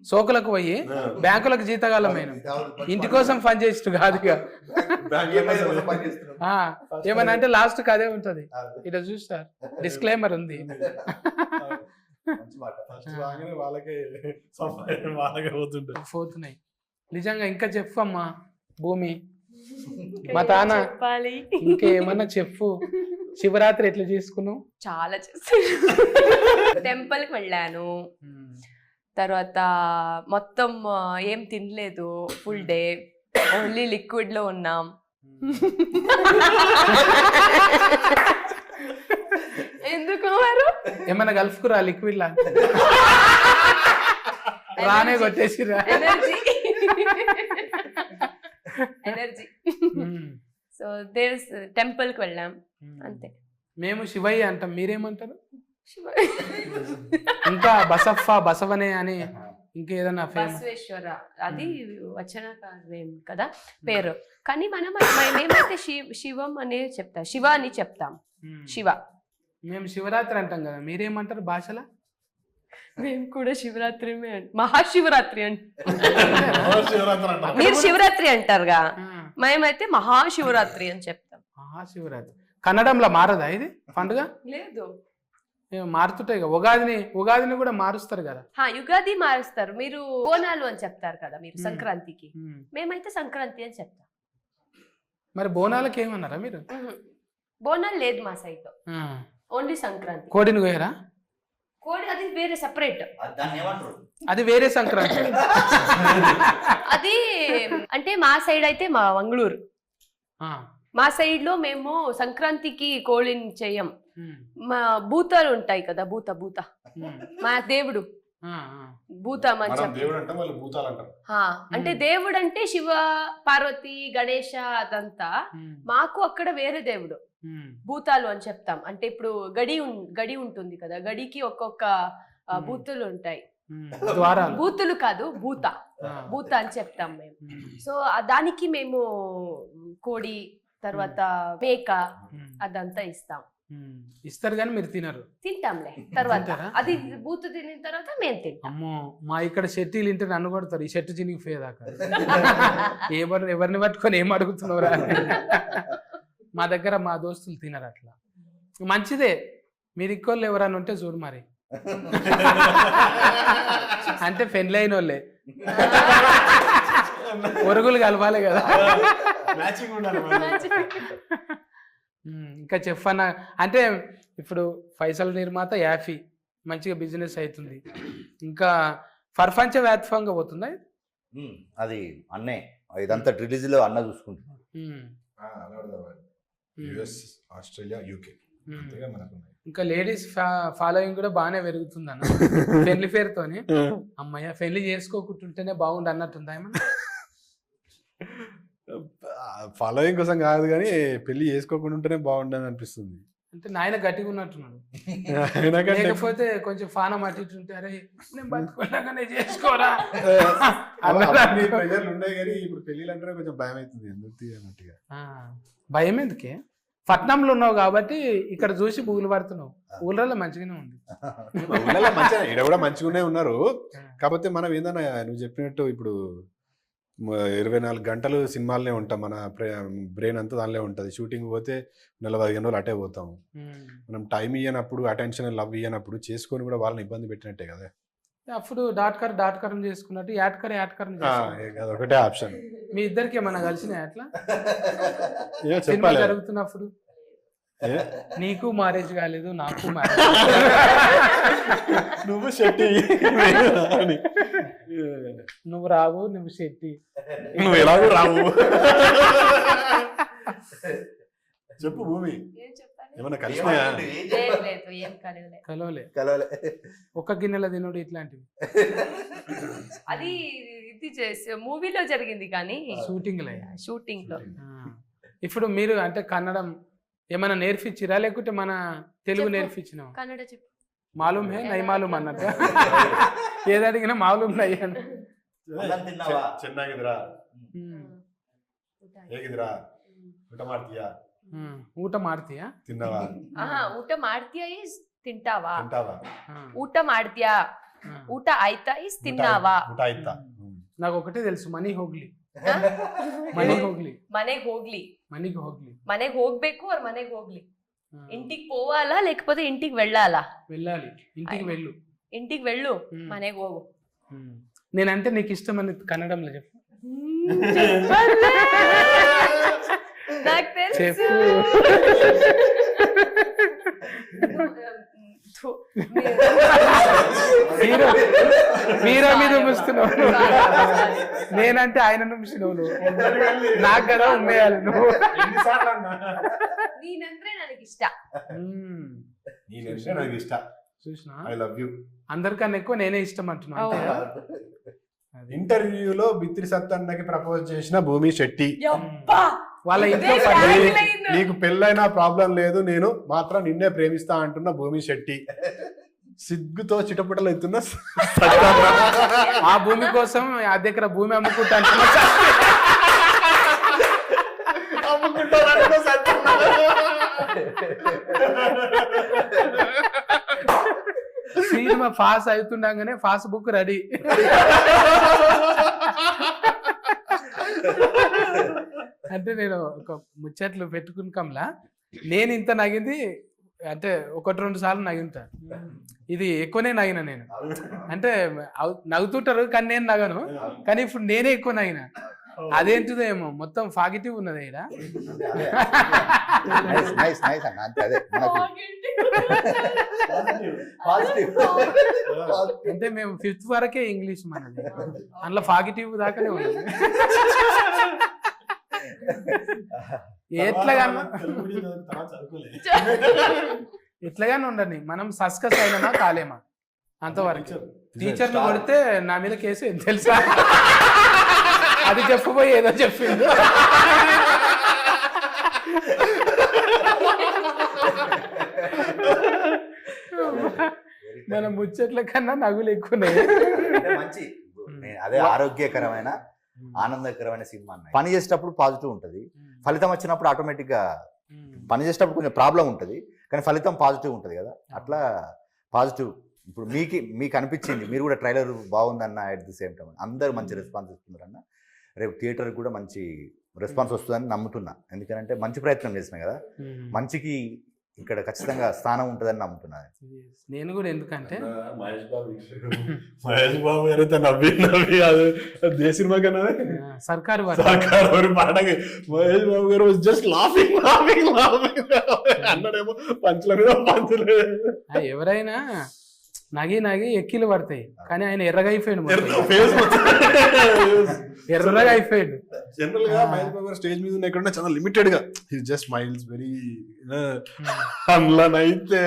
Speaker 1: సోకులకు పోయి బ్యాంకులకు జీతగాలమైన ఇంటి కోసం పని చేస్తూ కాదుగా. ఏమన్నా అంటే లాస్ట్ అదే ఉంటది. ఇట్లా చూస్తారు డిస్క్లైమర్ ఉంది. పోతున్నాయి నిజంగా. ఇంకా చెప్పు అమ్మా భూమి, మా తాన ఇంకేమన్నా చెప్పు. శివరాత్రి ఎట్లా చేసుకున్నావు?
Speaker 4: చాలా చేస్తాను. టెంపుల్కి వెళ్ళాను, తర్వాత మొత్తం ఏం తినలేదు, ఫుల్ డే ఓన్లీ లిక్విడ్ లో ఉన్నాం. ఎందుకు వారు
Speaker 1: ఏమన్నా కలుపుకురా లిక్విడ్ లా? రానే కొట్టేసిరా
Speaker 4: ఎనర్జీ. సో దేర్ టెంపుల్ కి వెళ్ళాం అంతే.
Speaker 1: మేము శివయ్య అంటాం, మీరేమంటారు?
Speaker 4: శివ
Speaker 1: ఇంకా బసవనే అని ఇంకేదన్నా ఫేమస్?
Speaker 4: బసవేశ్వర అది వచనకారం కదా పేరు, కానీ మేమైతే శివం అనే చెప్తాం, శివ అని చెప్తాం. శివ.
Speaker 1: మేము శివరాత్రి అంటాం కదా, మీరేమంటారు భాషలో?
Speaker 4: మేము కూడా శివరాత్రి మహాశివరాత్రి మీరు శివరాత్రి అంటారుగా, మేమైతే మహాశివరాత్రి అని చెప్తాం.
Speaker 1: మహాశివరాత్రి కన్నడంలో మారదా ఇది పండుగ?
Speaker 4: లేదు,
Speaker 1: మారుతుంటాయి కదా. ఉగాదిని కూడా మారుస్తారు కదా.
Speaker 4: యుగాది మారుస్తారు, మీరు బోనాలు అని చెప్తారు కదా మీరు సంక్రాంతికి, మేమైతే సంక్రాంతి అని చెప్తాం.
Speaker 1: మరి బోనాలకి ఏమన్నారా మీరు?
Speaker 4: బోనాలు లేదు మా సైడ్, ఓన్లీ సంక్రాంతి.
Speaker 1: కోడిని కోయరా?
Speaker 4: కోడి అది వేరే సెపరేట్,
Speaker 1: అది వేరే సంక్రాంతి.
Speaker 4: అది అంటే మా సైడ్ అయితే మా మంగళూరు, మా సైడ్ లో మేము సంక్రాంతికి కోడిని చెయ్యం. మా భూతాలు ఉంటాయి కదా, భూత మా దేవుడు భూత అంటే దేవుడు అంటే శివ పార్వతి గణేష అదంతా. మాకు అక్కడ వేరే దేవుడు భూతాలు అని చెప్తాం. అంటే ఇప్పుడు గడి ఉంటుంది కదా, గడికి ఒక్కొక్క భూతులు ఉంటాయి. భూతులు కాదు, భూత అని చెప్తాం మేము. సో దానికి మేము కోడి తర్వాత మేక అదంతా
Speaker 1: ఇస్తారు కానీ మీరు తినరు?
Speaker 4: తింటాంలే తర్వాత, అది బూతు తిన్న తర్వాత మేము తింటాం.
Speaker 1: అమ్మో, మా ఇక్కడ షెట్టీలు ఇంటే నన్ను కొడతారు, ఈ షెట్టు చినిగిపోయేదాకా. ఎవరిని పట్టుకొని ఏం అడుగుతున్నారా? మా దగ్గర మా దోస్తులు తినరు అట్లా. మంచిదే, మీరు ఇక్కోళ్ళు ఎవరన్నా ఉంటే చూడు మరి. అంటే పెళ్ళైన వాళ్ళే ఒరుగులు కలవాలి కదా. ఇంకా చెఫ్ అన్న అంటే ఇప్పుడు ఫైసల్ నిర్మాత యాఫీ మంచిగా బిజినెస్ అవుతుంది, ఇంకా ప్రపంచ వ్యాప్తంగా పోతుందా
Speaker 2: అది? అన్నే ఇదంతా రిలీజ్ లో అన్న చూసుకుంటున్నాడు.
Speaker 3: Australia, UK.
Speaker 1: ఇంకా లేడీస్ ఫాలోయింగ్ కూడా బాగానే పెరుగుతుంది అన్న పెళ్లి పేరుతోని. అమ్మయ్య పెళ్లి చేసుకోకుంటుంటేనే బాగుండు అన్నట్టుందా ఏమన్నా?
Speaker 3: ఫాలోయింగ్ కోసం కాదు కానీ పెళ్లి చేసుకోకుండా ఉంటేనే బాగుండని అనిపిస్తుంది.
Speaker 1: అంటే నాయన గట్టిగా ఉన్నట్టున్నాడు, లేకపోతే కొంచెం ఫానం అటు ఇటు ఉంటే అరే నేను బతుకున్నాగానే చేసుకోరా
Speaker 3: ప్రెజర్లు ఉన్నాయి. కానీ ఇప్పుడు పెళ్లిలు అంటే కొంచెం భయం అవుతుంది, ఎందుకు అన్నట్టుగా.
Speaker 1: భయం ఎందుకే? పట్నంలో ఉన్నావు కాబట్టి ఇక్కడ చూసి బూగులు పడుతున్నావు. ఊళ్ళలో మంచిగానే ఉంది,
Speaker 3: ఇక్కడ కూడా మంచిగానే ఉన్నారు. కాకపోతే మనం ఏందన్నా నువ్వు చెప్పినట్టు ఇప్పుడు 24 గంటలు సినిమాలనే ఉంటాం, మన బ్రెయిన్ అంతా దానిలో ఉంటుంది. షూటింగ్ పోతే 40 రోజులు అటే పోతాం. మనం టైం ఇవ్వనప్పుడు, అటెన్షన్ లవ్ ఇవ్వనప్పుడు చేసుకొని కూడా వాళ్ళని ఇబ్బంది పెట్టినట్టే కదా.
Speaker 1: అప్పుడు డాట్కరం చేసుకున్నట్టు యాట్కరం
Speaker 3: ఒకటే ఆప్షన్.
Speaker 1: మీ ఇద్దరికి ఏమన్నా కలిసినాయి అట్లా
Speaker 3: చెప్పాలి
Speaker 1: జరుగుతున్నప్పుడు? నీకు మ్యారేజ్ కాలేదు, నాకు మ్యారేజ్.
Speaker 3: నువ్వు శెట్టి,
Speaker 1: నువ్వు రావు, నువ్వు శెట్టి,
Speaker 3: నువ్వు ఎలాగో రావు. చెప్పు భూమి, ఏమన్నా కలిసినాయా?
Speaker 1: కలవలే. ఒక్క గిన్నెల తినడు ఇట్లాంటివి.
Speaker 4: అది ఇది చేసి మూవీలో జరిగింది కానీ షూటింగ్ లో.
Speaker 1: ఇప్పుడు మీరు అంటే కన్నడం ఏమైనా నేర్పించిరా లేకుంటే మన తెలుగు నేర్పించిన?
Speaker 4: కన్నడ చెప్పు.
Speaker 1: మాలూమ్ హే నై మాలూమ్ అన్నట్టు ఏది అడిగినా మాలూమ్ నై అన్న.
Speaker 3: ಚೆನ್ನಾಗಿದ್ರಾ, ಹೇಗಿದ್ರಾ, ಊಟ ಮಾಡ್ತೀಯಾ,
Speaker 1: ಊಟ ಮಾಡ್ತೀಯಾ,
Speaker 3: ತಿನ್ನವಾ,
Speaker 4: ಊಟ ಮಾಡ್ತೀಯಾ ಇಸ್ ತಿಂಟಾವಾ,
Speaker 3: ಊಟ
Speaker 4: ಮಾಡ್ತೀಯಾ, ಊಟ ಆಯ್ತಾ ಇಸ್ ತಿನ್ನಾವಾ.
Speaker 3: ಊಟ ಆಯ್ತಾ?
Speaker 1: నాకు ఒకటే తెలుసు, మనీ ಹೋಗ್ಲಿ.
Speaker 4: ಮನೆಗೆ ಹೋಗ್ಬೇಕು ಅವ್ರ ಮನೆಗೆ ಹೋಗ್ಲಿ. ఇంటికి పోవాలా లేకపోతే ఇంటికి వెళ్ళాలా?
Speaker 1: వెళ్ళాలి. ఇంటికి వెళ్ళు,
Speaker 4: మನೆಗೆ ಹೋಗು.
Speaker 1: నేనంటే నీకు ఇష్టమని కన్నడంలో చెప్పు.
Speaker 4: నాకు తెలుసు.
Speaker 1: మీరా మీద ముస్తున్నావు, నేనంటే ఆయన నుంచినవు. నాకు కదా ఉమ్మేయాలి నువ్వు.
Speaker 4: నేనంటే ನನಗೆ ఇష్ట.
Speaker 1: చూసినా,
Speaker 3: ఐ లవ్ యూ.
Speaker 1: అందరికన్నా ఎక్కువ నేనే ఇష్టం అంటున్నా.
Speaker 3: ఇంటర్వ్యూలో బిత్రి సత్తన్నకి ప్రపోజ్ చేసిన భూమి శెట్టి.
Speaker 1: వాళ్ళ ఇంట్లో
Speaker 4: ఇదే
Speaker 1: పని.
Speaker 4: tagline.
Speaker 3: నీకు పెళ్ళైనా ప్రాబ్లం లేదు, నేను మాత్రం నిన్నే ప్రేమిస్తా అంటున్న భూమి శెట్టి, సిగ్గుతో చిటపటలు ఎత్తున్న
Speaker 1: ఆ భూమి కోసం ఆ దగ్గర భూమి అమ్ముకుంటాను సినిమా పాస్ అవుతుండగానే పాస్ బుక్ రెడీ. అంటే నేను ఒక ముచ్చట్లు పెట్టుకున్నాంలా, నేను ఇంత నగింది అంటే 1-2 సార్లు నగింటా. ఇది ఎక్కువనే నగిన నేను. అంటే నవ్వుతుంటారు కానీ నేను నగను, కానీ ఇప్పుడు నేనే ఎక్కువ నగిన. అదేంటిదో ఏమో మొత్తం పాజిటివ్ ఉన్నది ఇక్కడ.
Speaker 2: నైస్ నైస్ అన్న, అంతే అదే మనకు పాజిటివ్.
Speaker 1: అంటే మేము 5th వరకే ఇంగ్లీష్ మనది, అందులో పాజిటివ్ దాకానే ఉన్నది. ఎట్లాగానే ఉండని మనం సస్కస్ అయినా కాలేమా అంతవరకు. టీచర్ని కొడితే నా మీద కేసు ఏం తెలుసా, అది చెప్పబోయి ఏదో చెప్పిండు. మన ముచ్చట్ల కన్నా నవ్వులు ఎక్కువనే.
Speaker 2: మంచి అదే ఆరోగ్యకరమైన ఆనందకరమైన సినిమా అన్న. పని చేసేటప్పుడు పాజిటివ్ ఉంటుంది, ఫలితం వచ్చినప్పుడు ఆటోమేటిక్గా పని చేసేటప్పుడు కొంచెం ప్రాబ్లం ఉంటుంది, కానీ ఫలితం పాజిటివ్ ఉంటుంది కదా, అట్లా పాజిటివ్. ఇప్పుడు మీకు అనిపించింది, మీరు కూడా ట్రైలర్ బాగుందన్న, అట్ ది సేమ్ టైం అందరూ మంచి రెస్పాన్స్ ఇస్తున్నారన్న. రేపు థియేటర్కి కూడా మంచి రెస్పాన్స్ వస్తుందని నమ్ముతున్నా, ఎందుకంటే మంచి ప్రయత్నం చేసినా కదా, మంచికి ఇక్కడ ఖచ్చితంగా స్థానం ఉంటుందని నమ్ముతున్నాను
Speaker 1: నేను కూడా. ఎందుకంటే
Speaker 3: మహేష్ బాబు ఏదైతే నవ్వి అది ఏ సినిమా కన్నా
Speaker 1: సర్కారు
Speaker 3: పాటకి మహేష్ బాబు గారు జస్ట్ లాఫింగ్ అన్నాడేమో, పంచుల మీద పంచులు.
Speaker 1: ఎవరైనా నగి ఎక్కిలు పడతాయి, కానీ ఆయన ఎర్రగా అయిపోయాడు, ఎర్రగా అయిపోయాడు.
Speaker 3: జనరల్ గా మహేష్ బాబు గారు స్టేజ్ మీద ఎక్కడున్నా చాలా లిమిటెడ్ గా, హి జస్ట్ స్మైల్స్ వెరీ. అయితే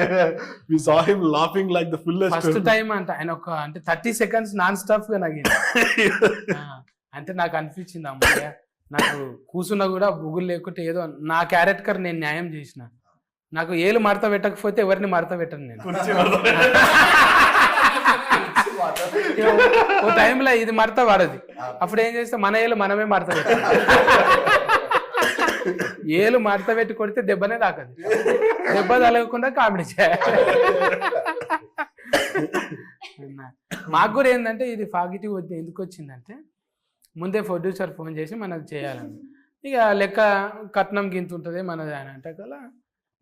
Speaker 3: we saw him laughing like the fullest.
Speaker 1: First time అంట ఆయన అంటే 30 seconds నాన్ స్టాప్ గా నగింది. అంటే నాకు అనిపించింది, అమ్మాయ నాకు కూసున్నా కూడా బుగులు లేకుంటే ఏదో నా క్యారెక్టర్ నేను న్యాయం చేసిన. నాకు ఏలు మడత పెట్టకపోతే ఎవరిని మడత పెట్టను నేను. ఓ టైంలో ఇది మడత పడది, అప్పుడు ఏం చేస్తే మన ఏలు మనమే మడత పెట్టాలి. ఏలు మడత పెట్టి కొడితే దెబ్బనే తాకదు, దెబ్బ తగలకుండా కామెడీ చేయాలి. మాకు కూడా ఏంటంటే ఇది పాజిటివ్ ఎందుకు వచ్చిందంటే, ముందే ప్రొడ్యూసర్ ఫోన్ చేసి మనకు చేయాలని, ఇక లెక్క కట్నం గింత ఉంటుంది మనది అని అంటే కల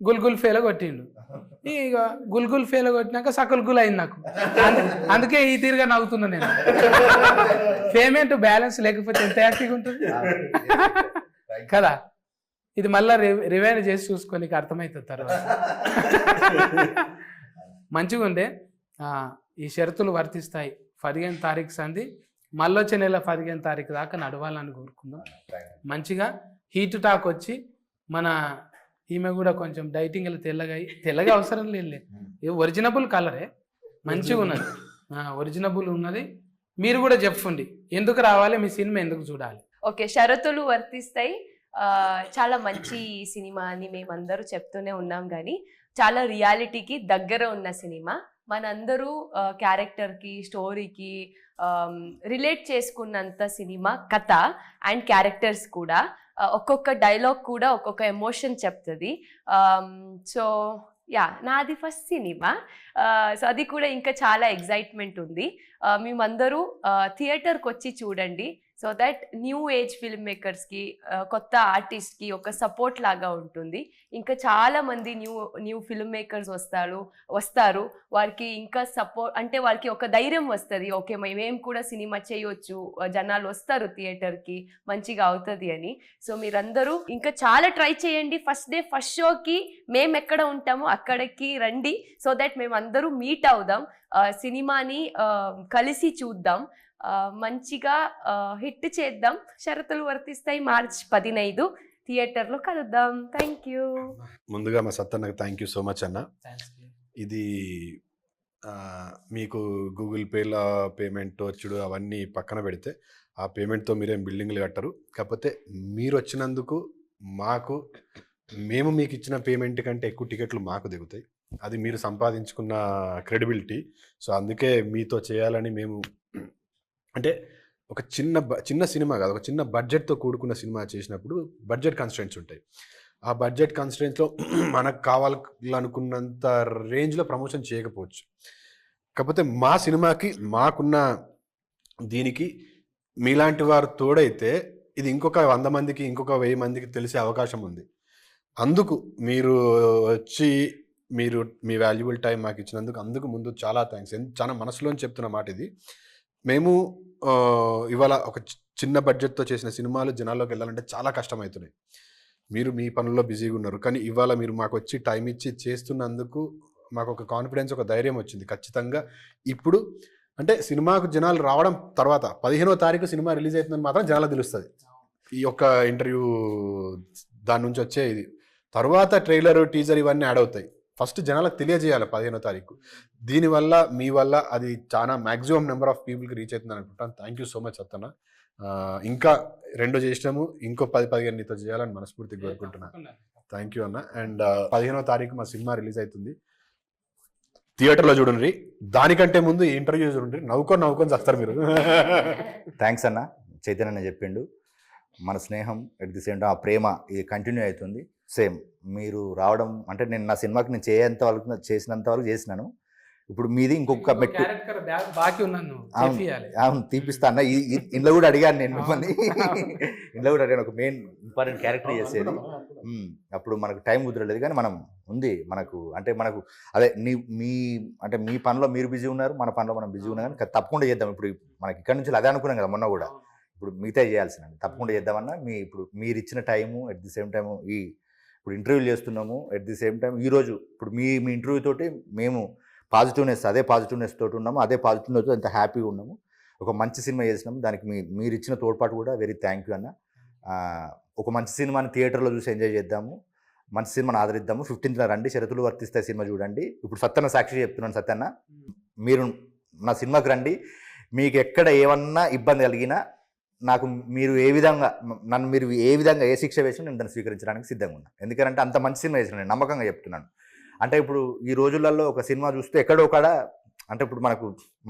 Speaker 1: గుల్గుల్ ఫేల కొట్టిండు. ఇక గుల్గుల్ ఫేల కొట్టినాక సకల్ గుల్ అయింది నాకు. అందుకే ఈ తీరుగా నవ్వుతున్నా నేను. పేమెంట్ బ్యాలెన్స్ లేకపోతే ఎంత హ్యాపీగా ఉంటుంది కదా. ఇది మళ్ళీ రివైండ్ చేసి చూసుకొని అర్థమవుతుంది తర్వాత. మంచిగా ఉండే. ఈ షరతులు వర్తిస్తాయి. 15 తారీఖు సంది, మళ్ళొచ్చే నెల 15 తారీఖు దాకా నడవాలని కోరుకుందాం. మంచిగా హీట్ టాక్ వచ్చి మన ఈమె కూడా కొంచెం డైటింగ్ తెల్లగా అవసరం లేదు, ఒరిజినబుల్ కలరే మంచిగా ఉన్నది, ఒరిజినబుల్ ఉన్నది. మీరు కూడా చెప్పండి ఎందుకు రావాలి, మీ సినిమా ఎందుకు చూడాలి.
Speaker 4: ఓకే, షరతులు వర్తిస్తాయి. చాలా మంచి సినిమా అని మేమందరూ చెప్తూనే ఉన్నాం, కానీ చాలా రియాలిటీకి దగ్గర ఉన్న సినిమా. మనందరూ క్యారెక్టర్కి, స్టోరీకి రిలేట్ చేసుకున్నంత సినిమా కథ అండ్ క్యారెక్టర్స్ కూడా. ఒక్కొక్క డైలాగ్ కూడా ఒక్కొక్క ఎమోషన్ చెప్తుంది. సో యా, నాది ఫస్ట్ సినిమా. సో అది కూడా ఇంకా చాలా ఎగ్జైట్మెంట్ ఉంది. మేమందరూ థియేటర్కి వచ్చి చూడండి, so that new age film మేకర్స్కి, కొత్త ఆర్టిస్ట్కి ఒక సపోర్ట్ లాగా ఉంటుంది. ఇంకా చాలా మంది న్యూ ఫిల్మ్ మేకర్స్ వస్తారు. వారికి ఇంకా సపోర్ట్ అంటే వాళ్ళకి ఒక ధైర్యం వస్తుంది, ఓకే మేము కూడా సినిమా చేయొచ్చు, జనాలు వస్తారు థియేటర్కి, మంచిగా అవుతుంది అని. సో మీరందరూ ఇంకా చాలా ట్రై చేయండి. ఫస్ట్ డే ఫస్ట్ షోకి మేము ఎక్కడ ఉంటామో అక్కడికి రండి, సో దట్ మేము అందరూ మీట్ అవుదాం, సినిమాని కలిసి చూద్దాం, మంచిగా హిట్ చేద్దాం. షరతులు వర్తిస్తాయి. మార్చ్ 15 థియేటర్లో కలుద్దాం. Thank you.
Speaker 3: ముందుగా మా సత్తన్నకు థ్యాంక్ యూ సో మచ్ అన్న. ఇది మీకు గూగుల్ పేలో పేమెంట్ వచ్చుడు అవన్నీ పక్కన పెడితే, ఆ పేమెంట్తో మీరేం బిల్డింగ్లు కట్టరు. కాకపోతే మీరు వచ్చినందుకు మేము మీకు ఇచ్చిన పేమెంట్ కంటే ఎక్కువ టికెట్లు మాకు దిగుతాయి. అది మీరు సంపాదించుకున్న క్రెడిబిలిటీ. సో అందుకే మీతో చేయాలని మేము, అంటే ఒక చిన్న సినిమా కాదు, ఒక చిన్న బడ్జెట్తో కూడుకున్న సినిమా చేసినప్పుడు బడ్జెట్ కన్స్ట్రెంట్స్ ఉంటాయి. ఆ బడ్జెట్ కన్స్ట్రెంట్స్లో మనకు కావాలనుకున్నంత రేంజ్లో ప్రమోషన్ చేయకపోవచ్చు. కాకపోతే మా సినిమాకి మాకున్న దీనికి మీలాంటి వారు తోడైతే ఇది ఇంకొక 100 మందికి, ఇంకొక 1000 మందికి తెలిసే అవకాశం ఉంది. అందుకు మీరు వచ్చి మీరు మీ వాల్యుబుల్ టైం మాకు ఇచ్చినందుకు ముందు చాలా థ్యాంక్స్. చాలా మనసులోని చెప్తున్న మాట ఇది. మేము ఇవాళ ఒక చిన్న బడ్జెట్తో చేసిన సినిమాలు జనాల్లోకి వెళ్ళాలంటే చాలా కష్టమవుతున్నాయి. మీరు మీ పనుల్లో బిజీగా ఉన్నారు, కానీ ఇవాళ మీరు మాకు వచ్చి టైం ఇచ్చి చేస్తున్నందుకు మాకు ఒక కాన్ఫిడెన్స్, ఒక ధైర్యం వచ్చింది. ఖచ్చితంగా ఇప్పుడు అంటే సినిమాకు జనాలు రావడం తర్వాత 15వ తారీఖు సినిమా రిలీజ్ అవుతుందని మాత్రం జనాలకు తెలుస్తుంది. ఈ యొక్క ఇంటర్వ్యూ దాని నుంచి వచ్చే ఇది తర్వాత ట్రైలర్, టీజర్ ఇవన్నీ యాడ్ అవుతాయి. ఫస్ట్ జనాలకు తెలియజేయాలి 15వ తారీఖు. దీనివల్ల మీ వల్ల అది చాలా మ్యాక్సిమం నెంబర్ ఆఫ్ పీపుల్కి రీచ్ అవుతుంది అనుకుంటాను. Thank you so much Sattanna. ఇంకా 2 చేసినాము, ఇంకో 10-15 నీతో చేయాలని మనస్ఫూర్తిగా కోరుకుంటున్నాను. థ్యాంక్ యూ అన్న. అండ్ 15వ తారీఖు మా సినిమా రిలీజ్ అవుతుంది. థియేటర్లో చూడండి. దానికంటే ముందు ఈ ఇంటర్వ్యూ చూడండి. నవ్వుకొని చేస్తారు మీరు.
Speaker 2: థ్యాంక్స్ అన్న. చైతన్య చెప్పిండు, మన స్నేహం ఎట్ ది సేమ్ టైం ఆ ప్రేమ ఇది కంటిన్యూ అవుతుంది. సేమ్ మీరు రావడం అంటే నేను నా సినిమాకి నేను చేసినంత వరకు చేసినాను. ఇప్పుడు మీది ఇంకొక మెట్టు. అవును, తీపిస్తా అన్న. ఇంట్లో కూడా అడిగాను నేను మిమ్మల్ని. ఇంట్లో కూడా అడిగాను, ఒక మెయిన్ ఇంపార్టెంట్ క్యారెక్టర్ చేసేది. అప్పుడు మనకు టైం కుదరలేదు, కానీ మనం ఉంది మనకు. అంటే మనకు అదే మీ పనిలో మీరు బిజీ ఉన్నారు, మన పనిలో మనం బిజీ ఉన్నాం, కానీ తప్పకుండా చేద్దాం. ఇప్పుడు మనకి ఇక్కడ నుంచి అదే అనుకున్నాం కదా మొన్న కూడా. ఇప్పుడు మిగతా చేయాల్సిందండి, తప్పకుండా చేద్దామన్నా. ఇప్పుడు మీరు ఇచ్చిన time at the same time ఇప్పుడు ఇంటర్వ్యూలు చేస్తున్నాము. ఎట్ ది సేమ్ టైం ఈరోజు ఇప్పుడు మీ ఇంటర్వ్యూ తోటి మేము అదే పాజిటివ్నెస్ తోటి ఉన్నాము, అదే పాజిటివ్నెస్ అంత హ్యాపీగా ఉన్నాము. ఒక మంచి సినిమా చేసినాము, దానికి మీరు ఇచ్చిన తోడ్పాటు కూడా వెరీ థ్యాంక్ యూ అన్న. ఒక మంచి సినిమాని థియేటర్లో చూసి ఎంజాయ్ చేద్దాము, మంచి సినిమాని ఆదరిద్దాము. 15th రండి, షరతులు వర్తిస్తాయి సినిమా చూడండి. ఇప్పుడు సత్తన్న సాక్షి చెప్తున్నాను, సత్తన్న మీరు నా సినిమాకి రండి. మీకు ఎక్కడ ఏమన్నా ఇబ్బంది కలిగినా మీరు ఏ విధంగా ఏ శిక్ష వేసినా నేను దాన్ని స్వీకరించడానికి సిద్ధంగా ఉన్నాను. ఎందుకంటే అంత మంచి సినిమా చేసిన నేను నమ్మకంగా చెప్తున్నాను. అంటే ఇప్పుడు ఈ రోజులలో ఒక సినిమా చూస్తే ఎక్కడో ఒకడ, అంటే ఇప్పుడు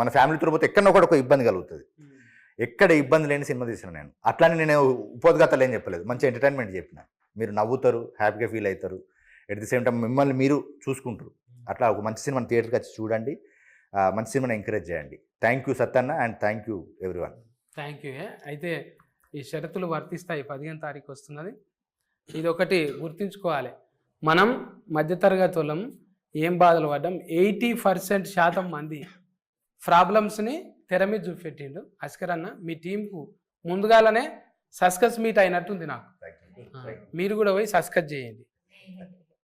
Speaker 2: మన ఫ్యామిలీతో పోతే ఎక్కడో ఒక ఇబ్బంది కలుగుతుంది. ఎక్కడ ఇబ్బంది లేని సినిమా తీసిన నేను. అట్లానే నేను ఉపోద్ఘాతాలు ఏం చెప్పలేదు, మంచి ఎంటర్టైన్మెంట్ చెప్పిన. మీరు నవ్వుతారు, హ్యాపీగా ఫీల్ అవుతారు, ఎట్ ది సేమ్ టైం మిమ్మల్ని మీరు చూసుకుంటారు. అట్లా ఒక మంచి సినిమాని థియేటర్కి వచ్చి చూడండి, మంచి సినిమాని ఎంకరేజ్ చేయండి. Thank you Sattanna, and thank you everyone.
Speaker 1: Thank you. అయితే ఈ షరతులు వర్తిస్తాయి, 15వ తారీఖు వస్తున్నది. ఇది ఒకటి గుర్తుంచుకోవాలి, మనం మధ్యతరగతి వాళ్ళం ఏం బాధలు పడ్డాం. 80% మంది ప్రాబ్లమ్స్ని తెర మీద చూపెట్టిండు అస్కర్ అన్న. మీ టీంకు ముందుగానే సస్కస్ మీట్ అయినట్టుంది నాకు. మీరు కూడా పోయి సస్కస్ చేయండి.